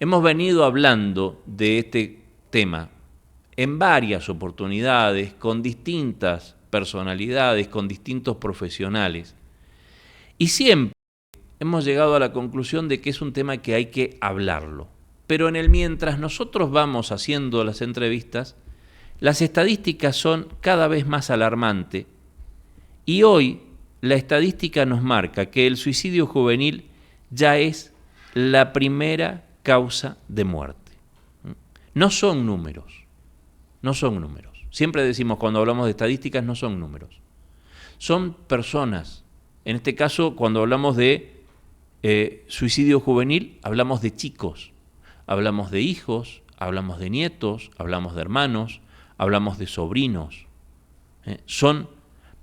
Hemos venido hablando de este tema en varias oportunidades, con distintas personalidades, con distintos profesionales, y siempre hemos llegado a la conclusión de que es un tema que hay que hablarlo. Pero en el mientras nosotros vamos haciendo las entrevistas, las estadísticas son cada vez más alarmantes, y hoy la estadística nos marca que el suicidio juvenil ya es la primera causa de muerte. No son números, no son números. Siempre decimos cuando hablamos de estadísticas, no son números. Son personas. En este caso, cuando hablamos de suicidio juvenil, hablamos de chicos, hablamos de hijos, hablamos de nietos, hablamos de hermanos, hablamos de sobrinos. Son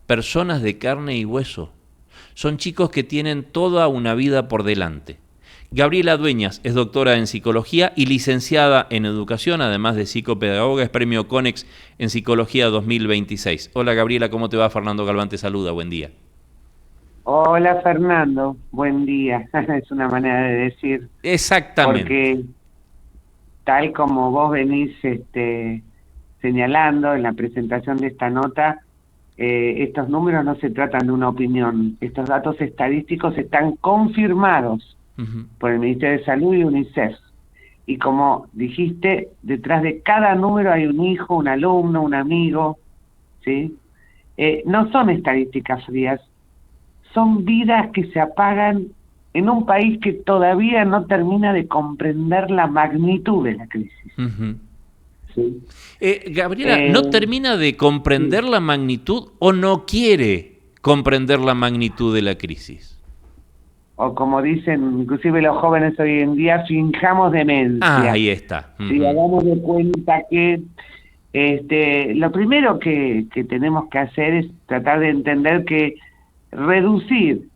personas de carne y hueso. Son chicos que tienen toda una vida por delante. Gabriela Dueñas es doctora en psicología y licenciada en educación, además de psicopedagoga, es premio CONEX en psicología 2026. Hola Gabriela, ¿cómo te va? Fernando Galván te saluda, buen día. Hola Fernando, buen día. Es una manera de decir. Exactamente. Porque tal como vos venís señalando en la presentación de esta nota, estos números no se tratan de una opinión. Estos datos estadísticos están confirmados por el Ministerio de Salud y UNICEF. Y como dijiste, detrás de cada número hay un hijo, un alumno, un amigo, ¿sí? No son estadísticas frías, son vidas que se apagan en un país que todavía no termina de comprender la magnitud de la crisis. ¿Sí? Gabriela, ¿no termina de comprender la magnitud o no quiere comprender la magnitud de la crisis? O como dicen inclusive los jóvenes hoy en día, finjamos demencia. Ahí está. Sí, hagamos de cuenta que lo primero que tenemos que hacer es tratar de entender que reducir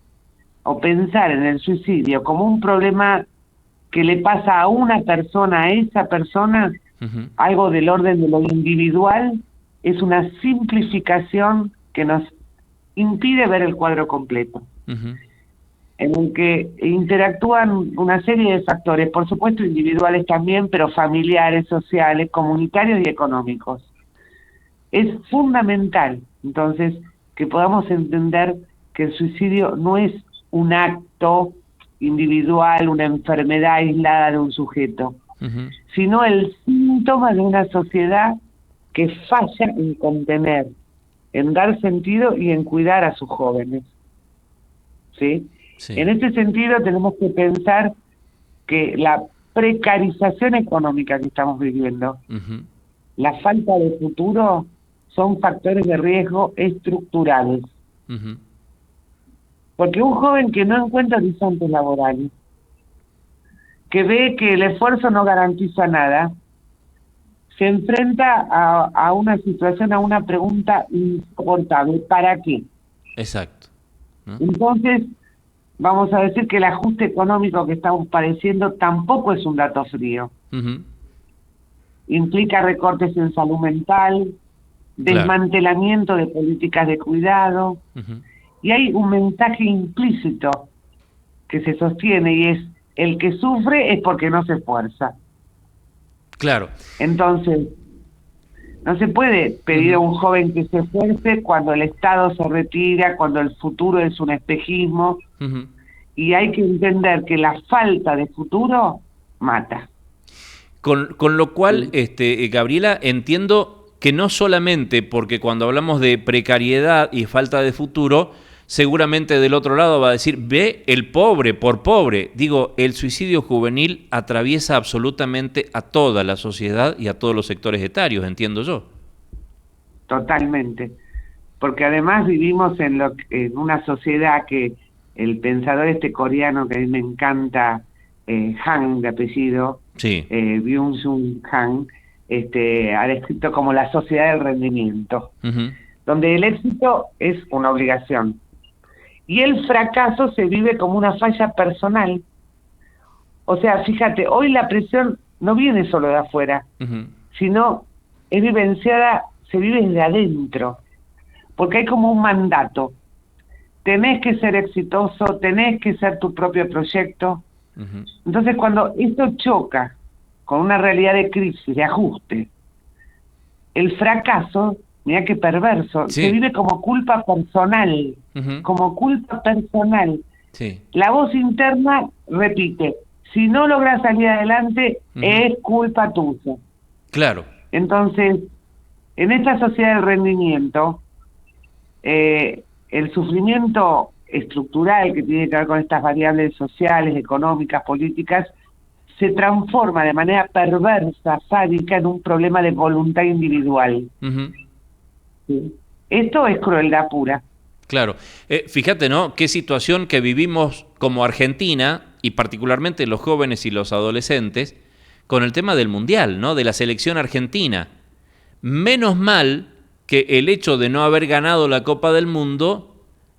o pensar en el suicidio como un problema que le pasa a una persona, a esa persona, algo del orden de lo individual, es una simplificación que nos impide ver el cuadro completo, en el que interactúan una serie de factores, por supuesto individuales también, pero familiares, sociales, comunitarios y económicos. Es fundamental, entonces, que podamos entender que el suicidio no es un acto individual, una enfermedad aislada de un sujeto, sino el síntoma de una sociedad que falla en contener, en dar sentido y en cuidar a sus jóvenes. ¿Sí? Sí. En ese sentido tenemos que pensar que la precarización económica que estamos viviendo, la falta de futuro, son factores de riesgo estructurales. Porque un joven que no encuentra horizontes laborales, que ve que el esfuerzo no garantiza nada, se enfrenta a una situación, a una pregunta insoportable: ¿para qué? Exacto. ¿No? Entonces, vamos a decir que el ajuste económico que estamos padeciendo tampoco es un dato frío. Implica recortes en salud mental, desmantelamiento de políticas de cuidado, y hay un mensaje implícito que se sostiene, y es: el que sufre es porque no se esfuerza. Claro. Entonces, no se puede pedir a un joven que se esfuerce cuando el Estado se retira, cuando el futuro es un espejismo, y hay que entender que la falta de futuro mata. Con lo cual, Gabriela, entiendo que no solamente porque cuando hablamos de precariedad y falta de futuro, seguramente del otro lado va a decir, ve el pobre por pobre. Digo, el suicidio juvenil atraviesa absolutamente a toda la sociedad y a todos los sectores etarios, entiendo yo. Totalmente. Porque además vivimos en una sociedad que el pensador coreano que a mí me encanta, Han de apellido, sí. Byung-Chul Han, ha descrito como la sociedad del rendimiento, donde el éxito es una obligación y el fracaso se vive como una falla personal. O sea, fíjate, hoy la presión no viene solo de afuera, sino es vivenciada, se vive desde adentro, porque hay como un mandato: tenés que ser exitoso, tenés que ser tu propio proyecto, Ujú. Entonces, cuando esto choca con una realidad de crisis, de ajuste, el fracaso, mira qué perverso, se Sí. vive como culpa personal, Ujú. como culpa personal. Sí. La voz interna repite, si no logras salir adelante, Ujú. es culpa tuya. Claro. Entonces, en esta sociedad del rendimiento, el sufrimiento estructural que tiene que ver con estas variables sociales, económicas, políticas, se transforma de manera perversa, sádica, en un problema de voluntad individual. Ujú. ¿Sí? Esto es crueldad pura. Claro. Fíjate, ¿no? Qué situación que vivimos como Argentina, y particularmente los jóvenes y los adolescentes, con el tema del Mundial, ¿no? De la selección argentina. Menos mal que el hecho de no haber ganado la Copa del Mundo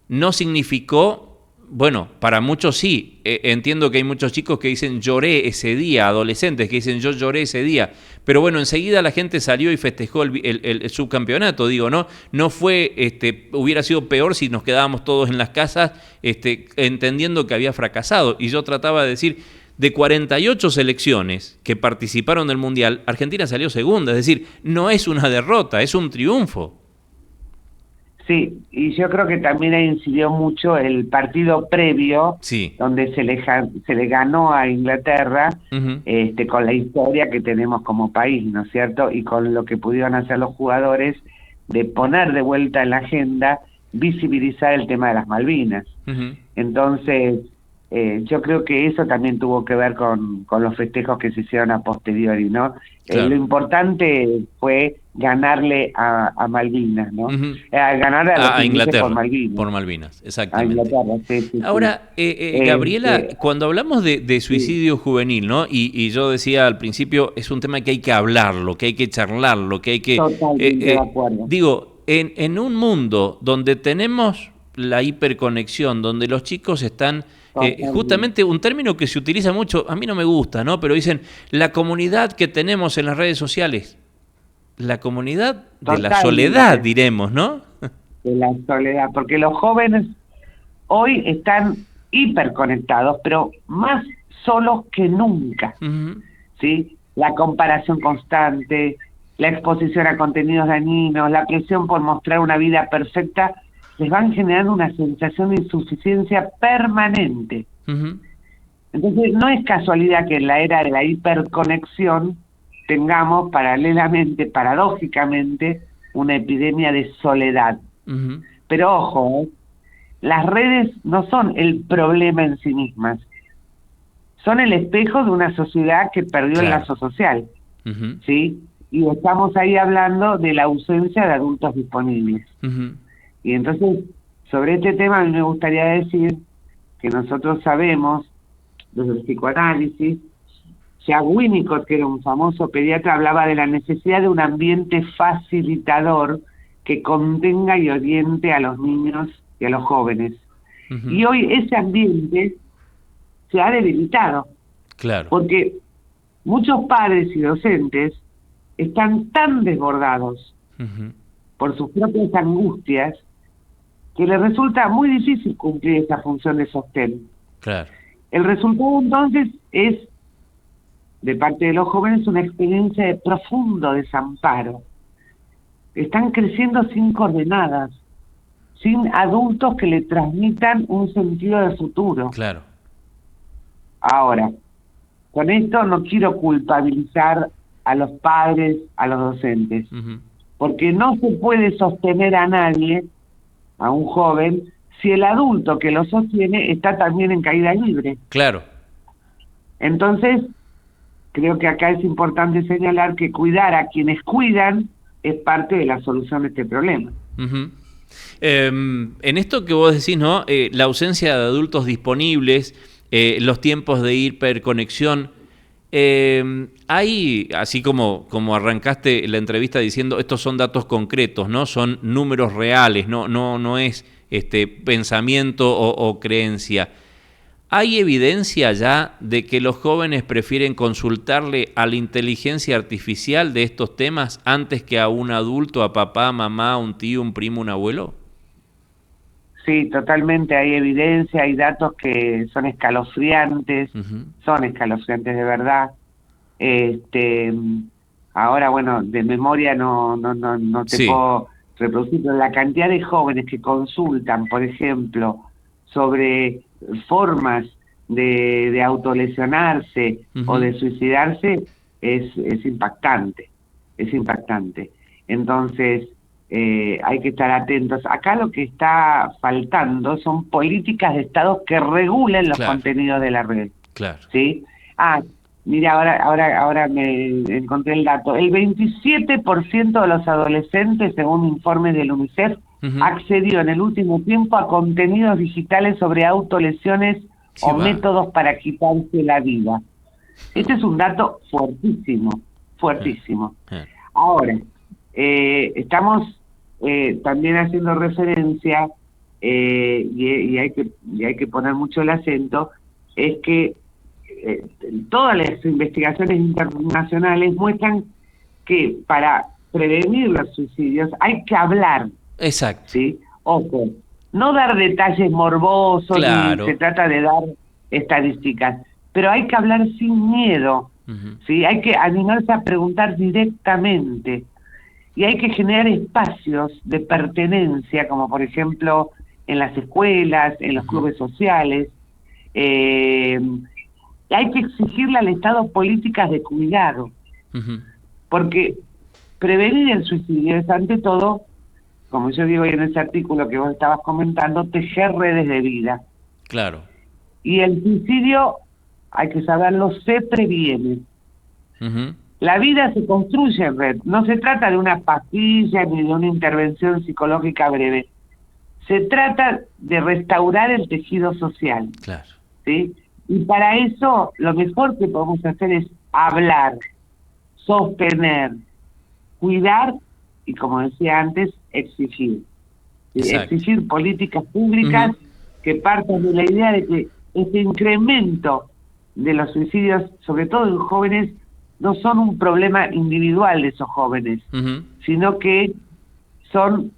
no significó, bueno, para muchos sí, entiendo que hay muchos chicos que dicen lloré ese día, adolescentes que dicen yo lloré ese día, pero bueno, enseguida la gente salió y festejó el subcampeonato, digo, ¿no? No fue, hubiera sido peor si nos quedábamos todos en las casas, entendiendo que había fracasado, y yo trataba de decir, de 48 selecciones que participaron del Mundial, Argentina salió segunda, es decir, no es una derrota, es un triunfo. Sí, y yo creo que también ahí incidió mucho el partido previo, Sí. donde se le ganó a Inglaterra, Uh-huh. con la historia que tenemos como país, ¿no es cierto? Y con lo que pudieron hacer los jugadores de poner de vuelta en la agenda, visibilizar el tema de las Malvinas. Uh-huh. Entonces, yo creo que eso también tuvo que ver con los festejos que se hicieron a posteriori, ¿no? Lo Claro. importante fue ganarle a Malvinas, ¿no? Uh-huh. Ganarle a los A ingleses por Inglaterra, Malvinas, por Malvinas, a exactamente. Inglaterra, sí, sí, sí. Ahora, Gabriela, cuando hablamos de Sí, suicidio juvenil, ¿no? Y yo decía al principio, es un tema que hay que hablarlo, que hay que charlarlo, que hay que... totalmente de acuerdo. digo, en un mundo donde tenemos la hiperconexión, donde los chicos están... Totalmente. justamente un término que se utiliza mucho, a mí no me gusta, ¿no? Pero dicen, la comunidad que tenemos en las redes sociales, la comunidad de la soledad, Totalmente diremos, ¿no? de la soledad, porque los jóvenes hoy están hiperconectados, pero más solos que nunca, Uh-huh. ¿sí? La comparación constante, la exposición a contenidos dañinos, la presión por mostrar una vida perfecta, les van generando una sensación de insuficiencia permanente. Uh-huh. Entonces, no es casualidad que en la era de la hiperconexión tengamos paralelamente, paradójicamente, una epidemia de soledad. Uh-huh. Pero ojo, las redes no son el problema en sí mismas, son el espejo de una sociedad que perdió el Claro. lazo social, Uh-huh. ¿sí? Y estamos ahí hablando de la ausencia de adultos disponibles. Uh-huh. Y entonces, sobre este tema a mí me gustaría decir que nosotros sabemos, desde el psicoanálisis, Jack Winnicott, que era un famoso pediatra, hablaba de la necesidad de un ambiente facilitador que contenga y oriente a los niños y a los jóvenes. Uh-huh. Y hoy ese ambiente se ha debilitado, Claro. porque muchos padres y docentes están tan desbordados Uh-huh. por sus propias angustias que les resulta muy difícil cumplir esa función de sostén. Claro. El resultado entonces es, de parte de los jóvenes, una experiencia de profundo desamparo. Están creciendo sin coordenadas, sin adultos que le transmitan un sentido de futuro. Claro. Ahora, con esto no quiero culpabilizar a los padres, a los docentes, Uh-huh. porque no se puede sostener a nadie, a un joven, si el adulto que lo sostiene está también en caída libre. Claro. Entonces, creo que acá es importante señalar que cuidar a quienes cuidan es parte de la solución de este problema. Uh-huh. En esto que vos decís, ¿no? La ausencia de adultos disponibles, los tiempos de hiperconexión, hay, así como arrancaste la entrevista diciendo, estos son datos concretos, ¿no? Son números reales, no es pensamiento o creencia. ¿Hay evidencia ya de que los jóvenes prefieren consultarle a la inteligencia artificial de estos temas antes que a un adulto, a papá, mamá, un tío, un primo, un abuelo? sí, totalmente, hay evidencia, hay datos que son escalofriantes, de verdad. Este, ahora, bueno, de memoria no te Sí. puedo reproducir, pero la cantidad de jóvenes que consultan, por ejemplo, sobre formas de autolesionarse o de suicidarse es impactante, es impactante. Entonces, hay que estar atentos. Acá lo que está faltando son políticas de Estado que regulen los Claro, contenidos de la red, claro. ¿sí? Ah, mira, ahora me encontré el dato. El 27% de los adolescentes, según informes del UNICEF, accedió en el último tiempo a contenidos digitales sobre autolesiones Sí, o va. métodos para quitarse la vida. Este es un dato fuertísimo, fuertísimo. Ahora, estamos también haciendo referencia, y hay que poner mucho el acento, es que todas las investigaciones internacionales muestran que para prevenir los suicidios hay que hablar, Exacto. ¿sí? Ojo, no dar detalles morbosos ni se Claro. trata de dar estadísticas, pero hay que hablar sin miedo, ¿sí? Hay que animarse a preguntar directamente y hay que generar espacios de pertenencia, como por ejemplo en las escuelas, en los clubes sociales. Hay que exigirle al Estado políticas de cuidado, porque prevenir el suicidio es ante todo, como yo digo en ese artículo que vos estabas comentando, tejer redes de vida. Claro. Y el suicidio, hay que saberlo, se previene. La vida se construye en red, no se trata de una pastilla ni de una intervención psicológica breve. Se trata de restaurar el tejido social. Claro. ¿Sí? Y para eso lo mejor que podemos hacer es hablar, sostener, cuidar y, como decía antes, exigir. ¿Sí? Exigir políticas públicas que partan de la idea de que este incremento de los suicidios, sobre todo en jóvenes, no son un problema individual de esos jóvenes, sino que son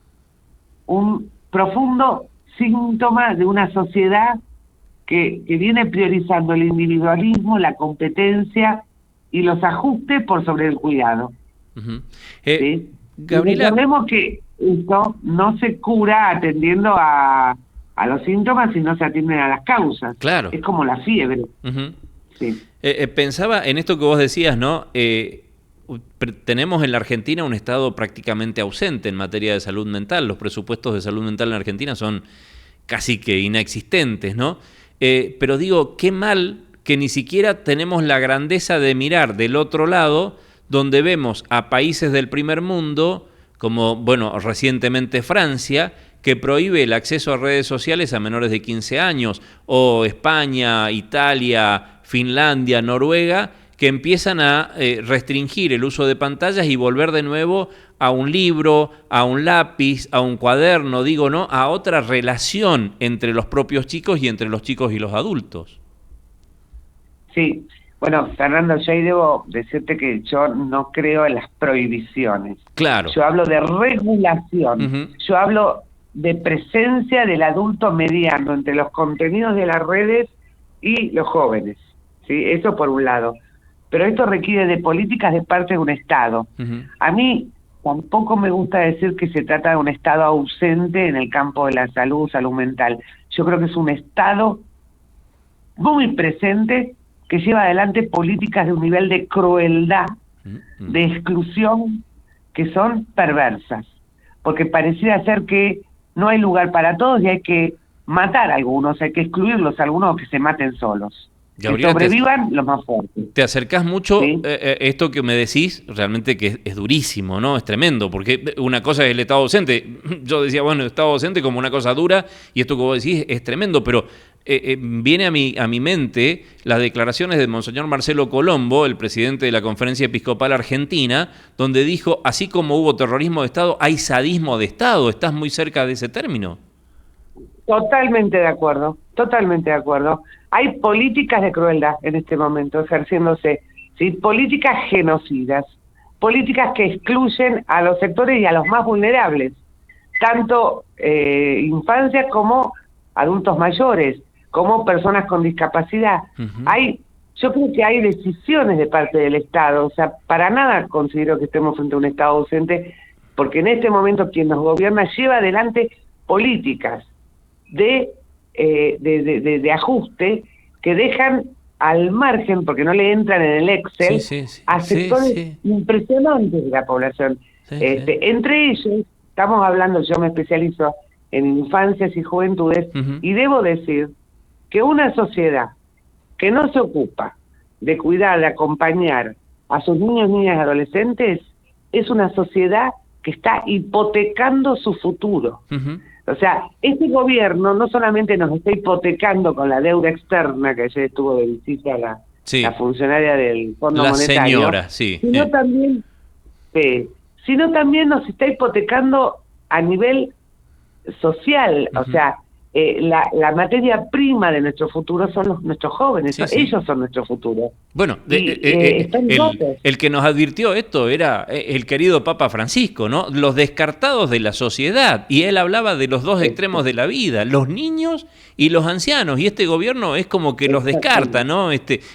un profundo síntoma de una sociedad que viene priorizando el individualismo, la competencia y los ajustes por sobre el cuidado. ¿Sí? Gabriela, Recordemos que esto no se cura atendiendo a los síntomas si no se atienden a las causas. Claro. Es como la fiebre. Sí. Pensaba en esto que vos decías, ¿no? Tenemos en la Argentina un Estado prácticamente ausente en materia de salud mental. Los presupuestos de salud mental en Argentina son casi que inexistentes, ¿no? Pero digo, qué mal que ni siquiera tenemos la grandeza de mirar del otro lado, donde vemos a países del primer mundo, como, bueno, recientemente Francia, que prohíbe el acceso a redes sociales a menores de 15 años, o España, Italia, Finlandia, Noruega, que empiezan a restringir el uso de pantallas y volver de nuevo a un libro, a un lápiz, a un cuaderno, digo, ¿no? A otra relación entre los propios chicos y entre los chicos y los adultos. Sí, bueno, Fernando, yo ahí debo decirte que yo no creo en las prohibiciones. Claro. Yo hablo de regulación, yo hablo de presencia del adulto mediano entre los contenidos de las redes y los jóvenes, ¿sí? Eso por un lado. Pero esto requiere de políticas de parte de un Estado. A mí tampoco me gusta decir que se trata de un Estado ausente en el campo de la salud mental. Yo creo que es un Estado muy presente que lleva adelante políticas de un nivel de crueldad, de exclusión, que son perversas. Porque pareciera ser que no hay lugar para todos y hay que matar a algunos, hay que excluirlos a algunos que se maten solos. Gabriela, que sobrevivan los más fuertes. Te acercás mucho, ¿Sí? Esto que me decís, realmente que es durísimo, ¿no? Es tremendo, porque una cosa es el Estado docente. Yo decía, bueno, el Estado docente como una cosa dura, y esto que vos decís es tremendo, pero viene a mi mente las declaraciones de Monseñor Marcelo Colombo, el presidente de la Conferencia Episcopal Argentina, donde dijo, así como hubo terrorismo de Estado, hay sadismo de Estado. ¿Estás muy cerca de ese término? Totalmente de acuerdo, totalmente de acuerdo. Hay políticas de crueldad en este momento ejerciéndose, ¿sí? Políticas genocidas, políticas que excluyen a los sectores y a los más vulnerables, tanto infancias como adultos mayores, como personas con discapacidad. Yo creo que hay decisiones de parte del Estado, o sea, para nada considero que estemos frente a un Estado ausente, porque en este momento quien nos gobierna lleva adelante políticas de ajuste que dejan al margen, porque no le entran en el Excel, a sectores impresionantes de la población. Entre ellos, estamos hablando, yo me especializo en infancias y juventudes, y debo decir que una sociedad que no se ocupa de cuidar, de acompañar a sus niños, niñas y adolescentes, es una sociedad que está hipotecando su futuro. O sea, este gobierno no solamente nos está hipotecando con la deuda externa, que ayer estuvo de visita la funcionaria del Fondo Monetario, señora, sino también nos está hipotecando a nivel social. O sea, la materia prima de nuestro futuro son nuestros jóvenes, ellos son nuestro futuro. Bueno, el que nos advirtió esto era el querido Papa Francisco, ¿no? Los descartados de la sociedad, y él hablaba de los dos extremos de la vida, los niños y los ancianos, y este gobierno es como que los descarta, ¿no?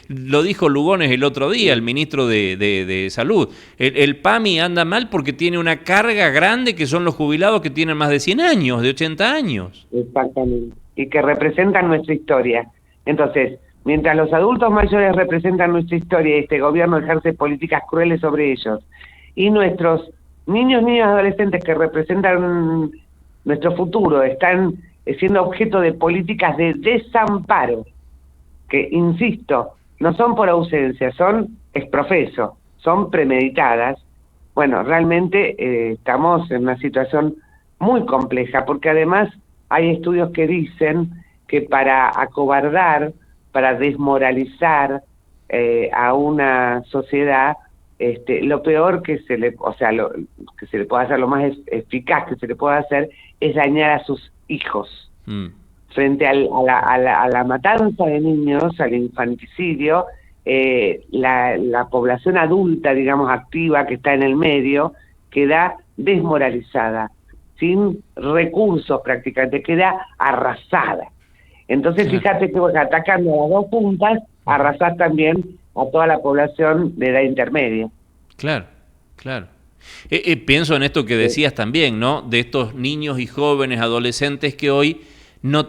Lo dijo Lugones el otro día, el ministro de Salud. El PAMI anda mal porque tiene una carga grande que son los jubilados que tienen más de 100 años, de 80 años. Exactamente. Y que representan nuestra historia. Entonces, mientras los adultos mayores representan nuestra historia y este gobierno ejerce políticas crueles sobre ellos, y nuestros niños, niñas, adolescentes que representan nuestro futuro están siendo objeto de políticas de desamparo, que, insisto, no son por ausencia, son exprofeso, son premeditadas. Bueno, realmente estamos en una situación muy compleja, porque además hay estudios que dicen que para acobardar, para desmoralizar a una sociedad, lo peor que se le, que se le puede hacer, lo más eficaz que se le puede hacer, es dañar a sus hijos. Frente a la matanza de niños, al infanticidio, la población adulta, digamos, activa, que está en el medio, queda desmoralizada, sin recursos prácticamente, queda arrasada. Entonces, fíjate que atacando a las dos puntas, arrasás también a toda la población de edad intermedia. Claro. Pienso en esto que decías también, ¿no? De estos niños y jóvenes, adolescentes que hoy no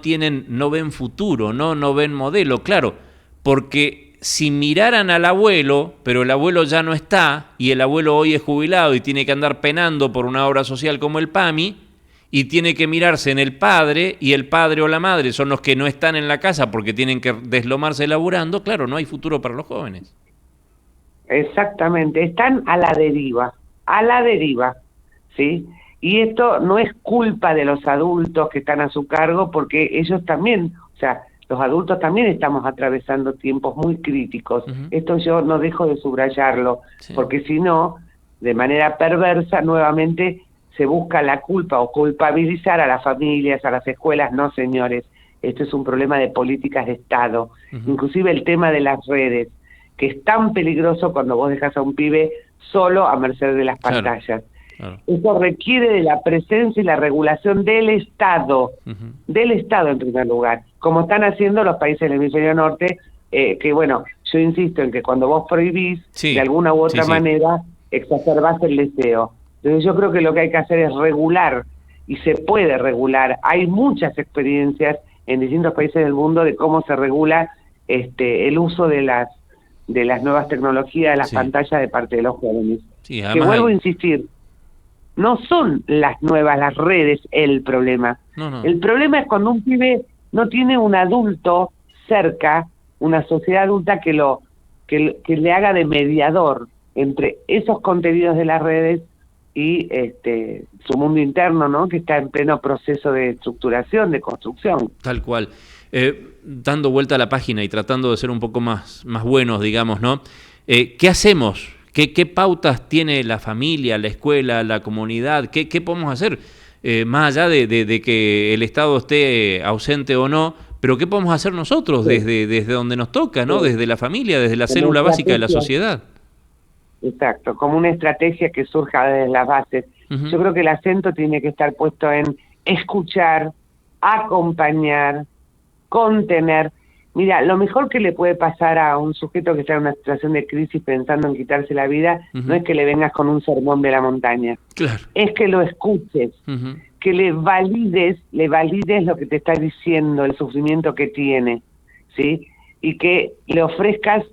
ven futuro, no ven modelo, claro, porque si miraran al abuelo, pero el abuelo ya no está, y el abuelo hoy es jubilado y tiene que andar penando por una obra social como el PAMI, y tiene que mirarse en el padre, y el padre o la madre son los que no están en la casa porque tienen que deslomarse laburando, claro, no hay futuro para los jóvenes. Exactamente, están a la deriva, ¿sí? Y esto no es culpa de los adultos que están a su cargo, porque ellos también, o sea, los adultos también estamos atravesando tiempos muy críticos. Esto yo no dejo de subrayarlo, porque si no, de manera perversa, nuevamente se busca la culpa o culpabilizar a las familias, a las escuelas. No, señores, esto es un problema de políticas de Estado. Inclusive el tema de las redes, que es tan peligroso cuando vos dejas a un pibe solo a merced de las pantallas. Claro. Eso requiere de la presencia y la regulación del Estado, del Estado en primer lugar, como están haciendo los países del hemisferio norte, que bueno, yo insisto en que cuando vos prohibís, de alguna u otra manera, exacerbás el deseo. Entonces yo creo que lo que hay que hacer es regular, y se puede regular. Hay muchas experiencias en distintos países del mundo de cómo se regula el uso de las nuevas tecnologías, de las pantallas de parte de los jóvenes. Que vuelvo a insistir, no son las redes el problema. No. El problema es cuando un pibe no tiene un adulto cerca, una sociedad adulta que le haga de mediador entre esos contenidos de las redes y su mundo interno, ¿no? Que está en pleno proceso de estructuración, de construcción. Tal cual. Dando vuelta a la página y tratando de ser un poco más buenos, digamos, ¿no? ¿Qué hacemos? ¿Qué pautas tiene la familia, la escuela, la comunidad? ¿Qué podemos hacer? Más allá de que el Estado esté ausente o no, pero ¿qué podemos hacer nosotros desde donde nos toca, ¿no? Desde la familia, desde la célula básica de la sociedad. Exacto, como una estrategia que surja desde las bases. Yo creo que el acento tiene que estar puesto en escuchar, acompañar, contener. Mira, lo mejor que le puede pasar a un sujeto que está en una situación de crisis pensando en quitarse la vida, no es que le vengas con un sermón de la montaña, Claro. es que lo escuches, que le valides lo que te está diciendo, el sufrimiento que tiene, ¿sí? Y que le ofrezcas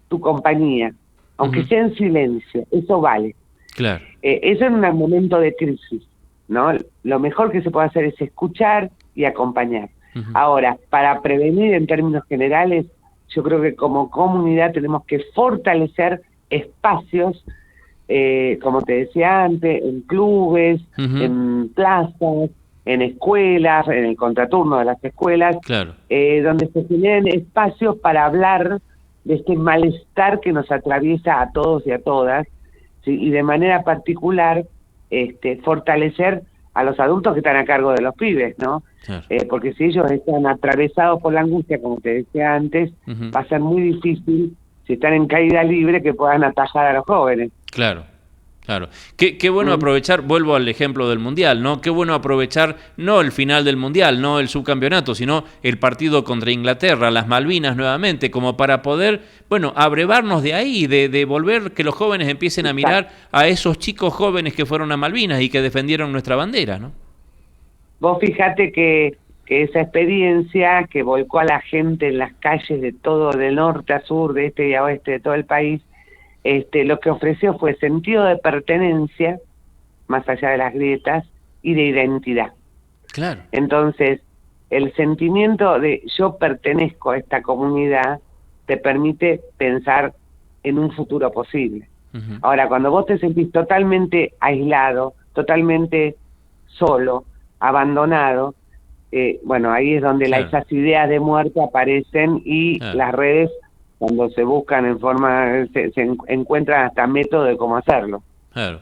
tu compañía, aunque sea en silencio, eso vale. Claro. Eso en un momento de crisis, ¿no? Lo mejor que se puede hacer es escuchar y acompañar. Ahora, para prevenir en términos generales, yo creo que como comunidad tenemos que fortalecer espacios, como te decía antes, en clubes, en plazas, en escuelas, en el contraturno de las escuelas, Claro. donde se generen espacios para hablar de este malestar que nos atraviesa a todos y a todas, ¿sí? Y de manera particular fortalecer a los adultos que están a cargo de los pibes, ¿no? Claro. Porque si ellos están atravesados por la angustia, como te decía antes, va a ser muy difícil, si están en caída libre, que puedan atajar a los jóvenes. Claro. Claro. Qué bueno aprovechar, vuelvo al ejemplo del Mundial, ¿no? Qué bueno aprovechar no el final del Mundial, no el subcampeonato, sino el partido contra Inglaterra, las Malvinas nuevamente, como para poder, bueno, abrevarnos de ahí, de volver que los jóvenes empiecen a mirar a esos chicos jóvenes que fueron a Malvinas y que defendieron nuestra bandera, ¿no? Vos fíjate que esa experiencia que volcó a la gente en las calles de todo, de norte a sur, de este y a oeste de todo el país, lo que ofreció fue sentido de pertenencia, más allá de las grietas, y de identidad. Claro. Entonces, el sentimiento de yo pertenezco a esta comunidad te permite pensar en un futuro posible. Ahora, cuando vos te sentís totalmente aislado, totalmente solo, abandonado, bueno, ahí es donde esas ideas de muerte aparecen y las redes, cuando se buscan en forma, se encuentran hasta métodos de cómo hacerlo. Claro.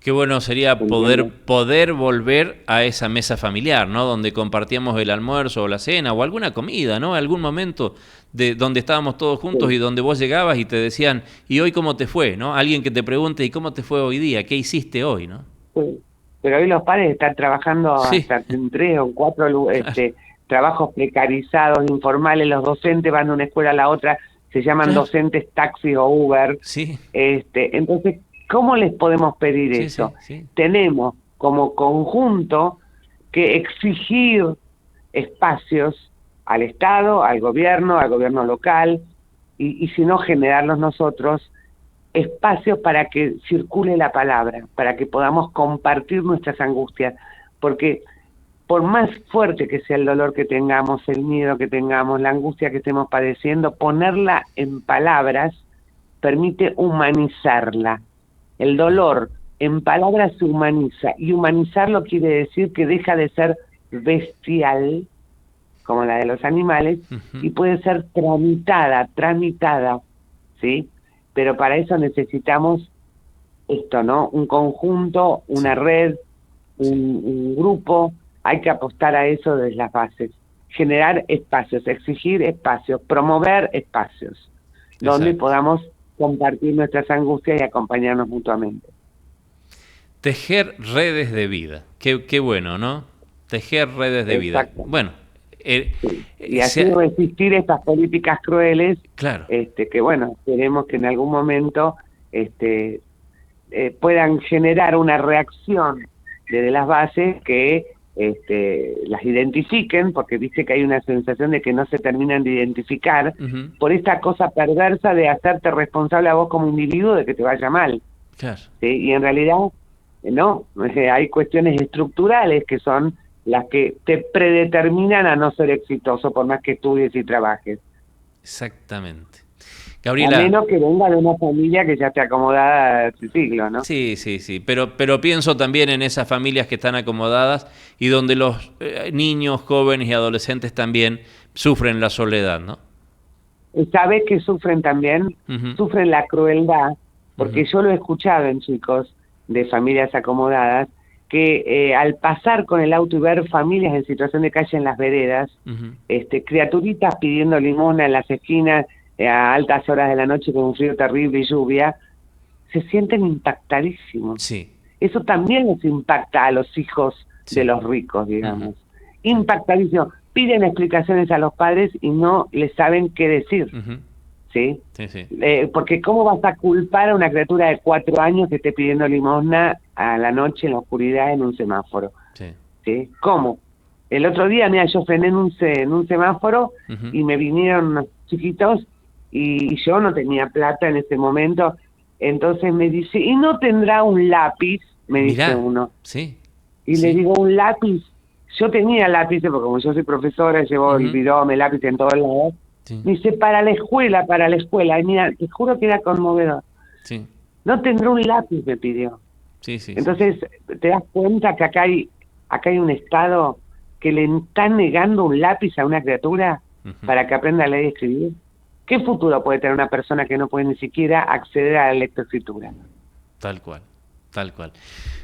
Qué bueno sería poder volver a esa mesa familiar, ¿no? Donde compartíamos el almuerzo o la cena o alguna comida, ¿no? Algún momento de donde estábamos todos juntos y donde vos llegabas y te decían, ¿y hoy cómo te fue? ¿No? Alguien que te pregunte, ¿y cómo te fue hoy día? ¿Qué hiciste hoy? ¿No? Sí. Pero hoy los padres están trabajando hasta en 3 o 4 trabajos precarizados, informales, los docentes van de una escuela a la otra, se llaman docentes taxi o Uber. Sí. Entonces, ¿cómo les podemos pedir eso? Sí. Tenemos como conjunto que exigir espacios al Estado, al gobierno local, y si no, generarlos nosotros, espacios para que circule la palabra, para que podamos compartir nuestras angustias, porque por más fuerte que sea el dolor que tengamos, el miedo que tengamos, la angustia que estemos padeciendo, ponerla en palabras permite humanizarla. El dolor en palabras se humaniza, y humanizarlo quiere decir que deja de ser bestial, como la de los animales, y puede ser tramitada, ¿sí? Pero para eso necesitamos esto, ¿no? Un conjunto, una red, un grupo. Hay que apostar a eso desde las bases. Generar espacios, exigir espacios, promover espacios, donde podamos compartir nuestras angustias y acompañarnos mutuamente. Tejer redes de vida. Qué bueno, ¿no? Tejer redes de vida. Bueno. Y así resistir estas políticas crueles, claro. Que bueno, esperemos que en algún momento puedan generar una reacción desde las bases que las identifiquen, porque viste que hay una sensación de que no se terminan de identificar por esta cosa perversa de hacerte responsable a vos como individuo de que te vaya mal. Claro. ¿Sí? Y en realidad no, hay cuestiones estructurales que son las que te predeterminan a no ser exitoso por más que estudies y trabajes. Exactamente. Gabriela, a menos que venga de una familia que ya esté acomodada hace siglos, ¿no? Sí, pero pienso también en esas familias que están acomodadas y donde los niños, jóvenes y adolescentes también sufren la soledad, ¿no? ¿Sabes que sufren también? Sufren la crueldad, porque yo lo he escuchado en chicos de familias acomodadas, que al pasar con el auto y ver familias en situación de calle en las veredas, criaturitas pidiendo limosna en las esquinas a altas horas de la noche con un frío terrible y lluvia, se sienten impactadísimos. Sí. Eso también les impacta a los hijos de los ricos, digamos. Impactadísimo. Piden explicaciones a los padres y no les saben qué decir. ¿Sí? Sí. Porque ¿cómo vas a culpar a una criatura de 4 años que esté pidiendo limosna a la noche en la oscuridad en un semáforo? ¿Sí? ¿Cómo? El otro día, mira, yo frené en un semáforo y me vinieron unos chiquitos y yo no tenía plata en ese momento. Entonces me dice, ¿y no tendrá un lápiz? Me dice uno. Sí. Y le digo, ¿un lápiz? Yo tenía lápices, porque como yo soy profesora, llevo el bidón, el lápiz en todos lados. Dice, para la escuela. Y mira, te juro que era conmovedor. No tendrá un lápiz, me pidió. Entonces, te das cuenta que acá hay un Estado que le está negando un lápiz a una criatura para que aprenda a leer y escribir. ¿Qué futuro puede tener una persona que no puede ni siquiera acceder a la lectoescritura? Tal cual.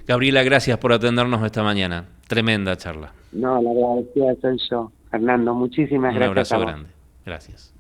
Gabriela, gracias por atendernos esta mañana. Tremenda charla. No, la agradecida soy yo, Fernando. Muchísimas gracias. Un abrazo grande. Gracias.